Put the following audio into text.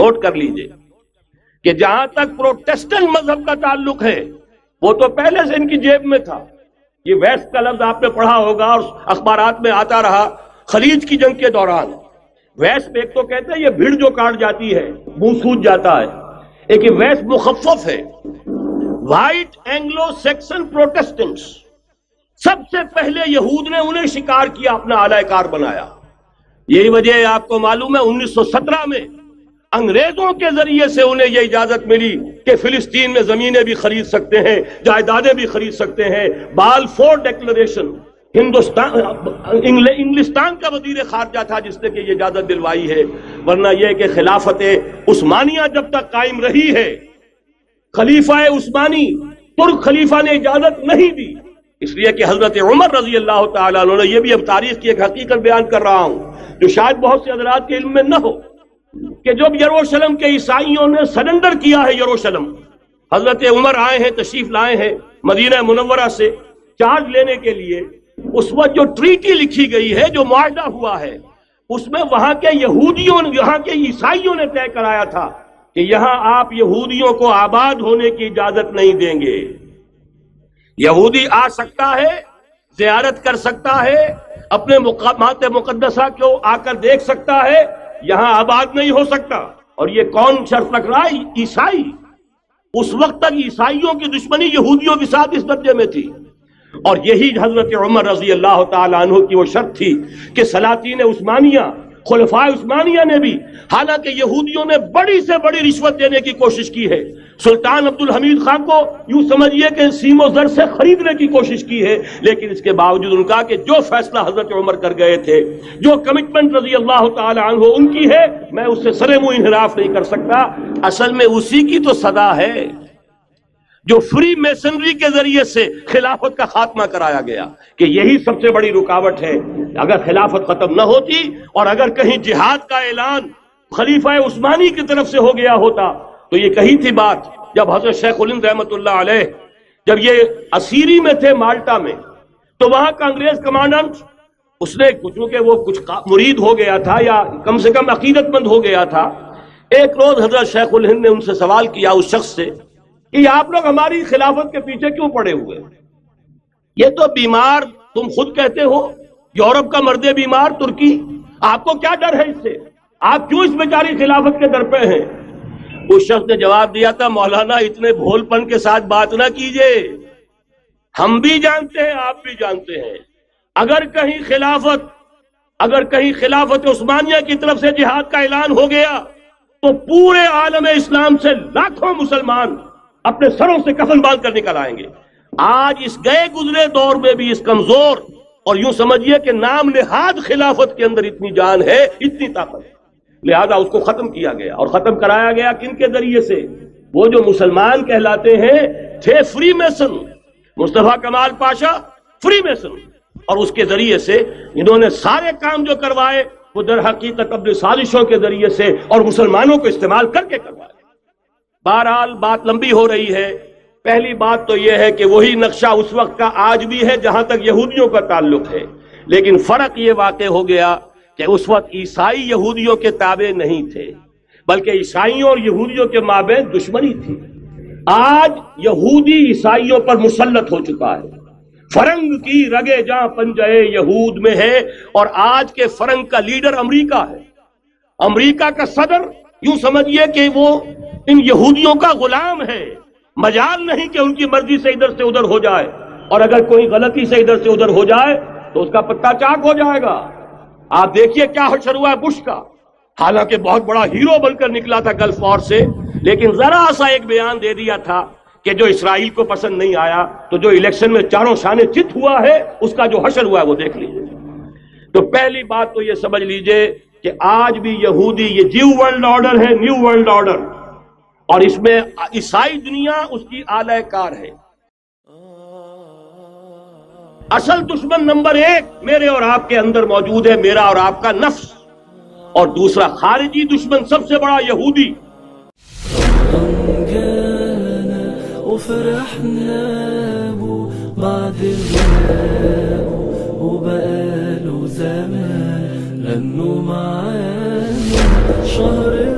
Note کر لیجئے کہ جہاں تک پروٹیسٹنٹ مذہب کا تعلق ہے وہ تو پہلے سے ان کی جیب میں تھا. یہ ویسٹ کا لفظ آپ نے پڑھا ہوگا اور اخبارات میں آتا رہا خلیج کی جنگ کے دوران. ویسٹ ایک تو کہتے ہیں یہ بھیڑ جو کاٹ جاتی ہے منہ سوج جاتا ہے، ایک یہ ویسٹ مخفف ہے. وائٹ اینگلو سیکسن پروٹیسٹنٹس سب سے پہلے یہود نے انہیں شکار کیا، اپنا اعلی کار بنایا. یہی وجہ ہے آپ کو معلوم ہے 1917 میں انگریزوں کے ذریعے سے انہیں یہ اجازت ملی کہ فلسطین میں زمینیں بھی خرید سکتے ہیں، جائیدادیں بھی خرید سکتے ہیں. بالفور ڈیکلریشن انگلستان کا وزیر خارجہ تھا جس نے کہ یہ اجازت دلوائی ہے. ورنہ یہ کہ خلافت عثمانیہ جب تک قائم رہی ہے، خلیفہ عثمانی ترک خلیفہ نے اجازت نہیں دی. اس لیے کہ حضرت عمر رضی اللہ تعالیٰ عنہ نے، یہ بھی اب تاریخ کی ایک حقیقت بیان کر رہا ہوں جو شاید بہت سے حضرات کے علم میں نہ ہو، کہ جب یروشلم کے عیسائیوں نے سرنڈر کیا ہے یروشلم، حضرت عمر آئے ہیں، تشریف لائے ہیں مدینہ منورہ سے چارج لینے کے لیے. اس وقت جو ٹریٹی لکھی گئی ہے، جو معاہدہ ہوا ہے، اس میں وہاں کے یہودیوں، یہاں کے عیسائیوں نے طے کرایا تھا کہ یہاں آپ یہودیوں کو آباد ہونے کی اجازت نہیں دیں گے. یہودی آ سکتا ہے، زیارت کر سکتا ہے، اپنے مقامات مقدسہ کو آ کر دیکھ سکتا ہے، یہاں آباد نہیں ہو سکتا. اور یہ کون شرط رکھ رہا ہے؟ عیسائی. اس وقت تک عیسائیوں کی دشمنی یہودیوں کے ساتھ اس درجے میں تھی. اور یہی حضرت عمر رضی اللہ تعالیٰ عنہ کی وہ شرط تھی کہ سلاطین عثمانیہ، خلفاء عثمانیہ نے بھی، حالانکہ یہودیوں نے بڑی سے بڑی رشوت دینے کی کوشش کی ہے، سلطان عبدالحمید خان کو یوں سمجھیے کہ سیم و زر سے خریدنے کی کوشش کی ہے، لیکن اس کے باوجود ان کا کہ جو فیصلہ حضرت عمر کر گئے تھے، جو کمٹمنٹ رضی اللہ تعالی عنہ ان کی ہے، میں اس سے سرے منہ انحراف نہیں کر سکتا. اصل میں اسی کی تو صدا ہے جو فری میسنری کے ذریعے سے خلافت کا خاتمہ کرایا گیا، کہ یہی سب سے بڑی رکاوٹ ہے. اگر خلافت ختم نہ ہوتی اور اگر کہیں جہاد کا اعلان خلیفہ عثمانی کی طرف سے ہو گیا ہوتا تو یہ کہی تھی بات. جب حضرت شیخ الہند رحمۃ اللہ علیہ جب یہ اسیری میں تھے مالٹا میں، تو وہاں کا انگریز کمانڈنٹ، اس نے چونکہ وہ کچھ مرید ہو گیا تھا یا کم سے کم عقیدت مند ہو گیا تھا، ایک روز حضرت شیخ الہند نے ان سے سوال کیا اس شخص سے کہ آپ لوگ ہماری خلافت کے پیچھے کیوں پڑے ہوئے؟ یہ تو بیمار، تم خود کہتے ہو یورپ کا مرد بیمار ترکی، آپ کو کیا ڈر ہے اس سے؟ آپ کیوں اس بیچاری خلافت کے در پہ ہیں؟ اس شخص نے جواب دیا تھا، مولانا اتنے بھول پن کے ساتھ بات نہ کیجئے، ہم بھی جانتے ہیں، آپ بھی جانتے ہیں، اگر کہیں خلافت عثمانیہ کی طرف سے جہاد کا اعلان ہو گیا تو پورے عالم اسلام سے لاکھوں مسلمان اپنے سروں سے کفن باندھ کر نکل آئیں گے. آج اس گئے گزرے دور میں بھی اس کمزور اور یوں سمجھیے کہ نام نہاد خلافت کے اندر اتنی جان ہے، اتنی طاقت ہے، لہذا اس کو ختم کیا گیا. اور ختم کرایا گیا کن کے ذریعے سے؟ وہ جو مسلمان کہلاتے ہیں تھے فری میسن، مصطفیٰ کمال پاشا فری میسن، اور اس کے ذریعے سے انہوں نے سارے کام جو کروائے وہ در حقیقت اپنے سازشوں کے ذریعے سے اور مسلمانوں کو استعمال کر کے کروائے. بہرحال بات لمبی ہو رہی ہے. پہلی بات تو یہ ہے کہ وہی نقشہ اس وقت کا آج بھی ہے جہاں تک یہودیوں کا تعلق ہے، لیکن فرق یہ واقع ہو گیا کہ اس وقت عیسائی یہودیوں کے تابع نہیں تھے، بلکہ عیسائیوں اور یہودیوں کے مابین دشمنی تھی. آج یہودی عیسائیوں پر مسلط ہو چکا ہے. فرنگ کی رگے جاں پنجے یہود میں ہے، اور آج کے فرنگ کا لیڈر امریکہ ہے. امریکہ کا صدر یوں سمجھیے کہ وہ ان یہودیوں کا غلام ہے. مجال نہیں کہ ان کی مرضی سے ادھر سے ادھر ہو جائے، اور اگر کوئی غلطی سے ادھر سے ادھر ہو جائے تو اس کا پتہ چاک ہو جائے گا. آپ دیکھیے کیا حشر ہوا ہے بش کا، حالانکہ بہت بڑا ہیرو بن کر نکلا تھا گلف وار سے، لیکن ذرا سا ایک بیان دے دیا تھا کہ جو اسرائیل کو پسند نہیں آیا، تو جو الیکشن میں چاروں شانے چت ہوا ہے اس کا جو حشر ہوا ہے وہ دیکھ لیجیے. تو پہلی بات تو یہ سمجھ لیجیے کہ آج بھی یہودی، یہ نیو ورلڈ آرڈر ہے، نیو ورلڈ آرڈر، اور اس میں عیسائی دنیا اس کی اعلی کار ہے. اصل دشمن نمبر 1 میرے اور آپ کے اندر موجود ہے، میرا اور آپ کا نفس، اور دوسرا خارجی دشمن سب سے بڑا یہودی. وفرحنا بعد الغياب وبقاله زمان لأنه معانا شهر